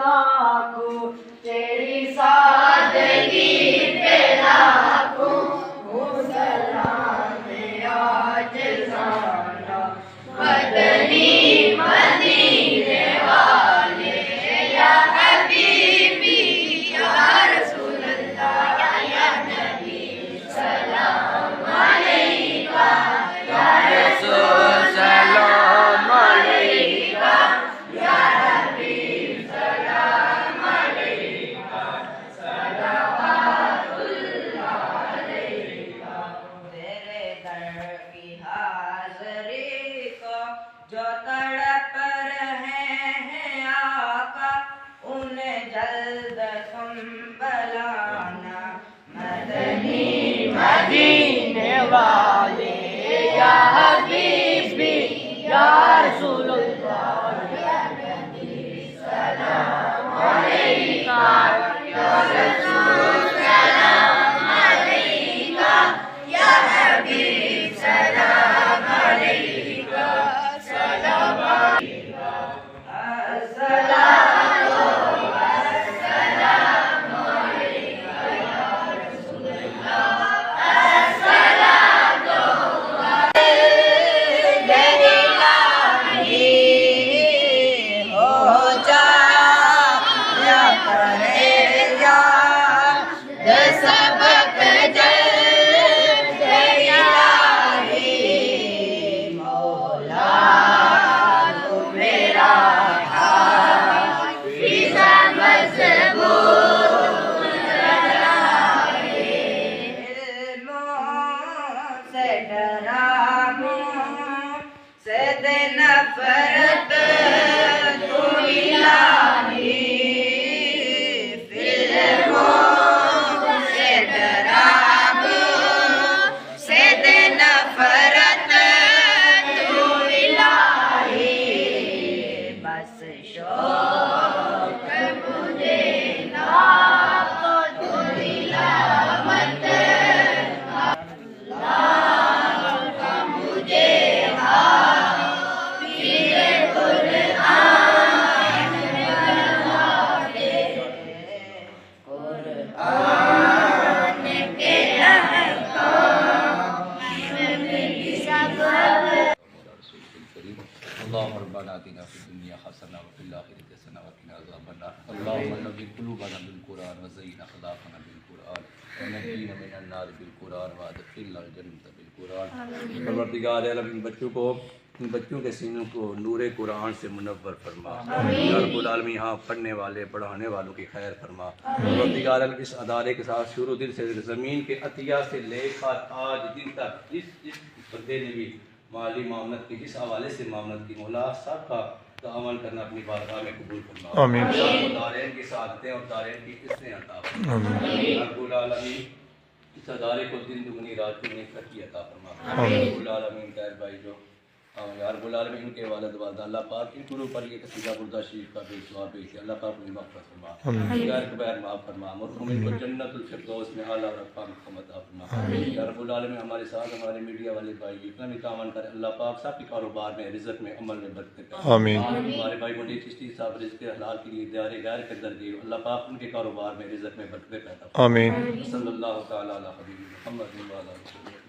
लाखों, तेरी सादगी पे लाखों, सलाम आज जाना मदनी मदीने वाले, या हबीबी या रसूल अल्लाह, या नबी सलाम अलैका, या रसूल सलाम अलैका, या हबीब सलाम अलैका, सलावतुल्लाह अलैका। तेरे दर की हाज़री को जो तड़प रहे हैं आका, उन्हें जल्द तुम बुलाना मदनी मदीने वाले, या हबीबी या रसूलुल्लाह, या नबी सलाम अलैका, या रसूल सलाम अलैका, या हबीब सलाम अलैका, सलाम अलैका। अस्सलातु वस्सलामु अलैका या रसूलल्लाह, अस्सलातु अलैहि हो जा या परहेजा सबक जल्द इलाही, मौला तू मेरा हाफिज़ मज़बूत रहे, इल्मों से डरा से दे नफ़रत तू इलाही, से दे नफ़रत तू इलाही, बस शौक़ मुझे लाखों तू तिलावत, अल्लाह का मुझे हाफ़िज़ कुरान बना दे, कुरान के अल्लाहुम्मा रब्बना आतिना फिद दुनिया हसना व फिल आखिरति हसना व क़िना अज़ाबन्नार। अल्लाहुम्मा नव्विर क़ुलूबना बिल कुरान व ज़य्यिन अख़लाक़ना बिल कुरान व नज्जिना मिनन नार बिल कुरान व अदखिलना जन्नत बिल कुरान। परवरदिगार आलम, इन बच्चों के सीनों को नूरे कुरान से मुनव्वर फरमा। या रब्बुल आलमीन, यहाँ पढ़ने वाले पढ़ाने वालों की खैर फरमा। परवरदिगार आलम, इस अदारे के साथ शुरू दिन से ज़मीन के अतिया से लेकर आज दिन तक जिस बंदे ने भी माली मामलत की जिस हवाले से मामलत की, मौला सब का अमल करना अपनी बारगाह में कबूल फरमा। आमीन। दारैन की सादतें और दारैन की किस्में अता फरमा। रब्बुल आलमीन, इस अदारे को दिन दुगनी रात दुगनी तरक्की अता फरमा। रब्बुल आलमीन, ताहिर भाई जो यार रब्बुल आलमीन के वालिद वालिदा, अल्लाह पाक इनके ऊपर ये कसीदा बुर्दा शरीफ का बेसवाब भेज, अल्लाह पाक उन्हें मग़फ़िरत फरमा, गैर कबैर माफ़ फरमा, मरहूमिन को जन्नतुल फिरदौस में आला रफ़ा मक़ाम अता फरमा। या रब्बुल आलमीन, हमारे साथ हमारे मीडिया वाले भाई इतना भी तावन करे, अल्लाह पाक सबके कारोबार में, रिज़्क़ में, अमल में बरकत करे। आमीन। हमारे भाई मुनीर चिश्ती साहब रिज़्क़ हलाल के लिए दारे गैर के दर दिए, अल्लाह पाक उनके कारोबार में, रिज़्क़ में बरकत पैदा फरमा। आमीन। सल्लल्लाहु तआला अला हबीबिना मुहम्मद व अला आलिहि।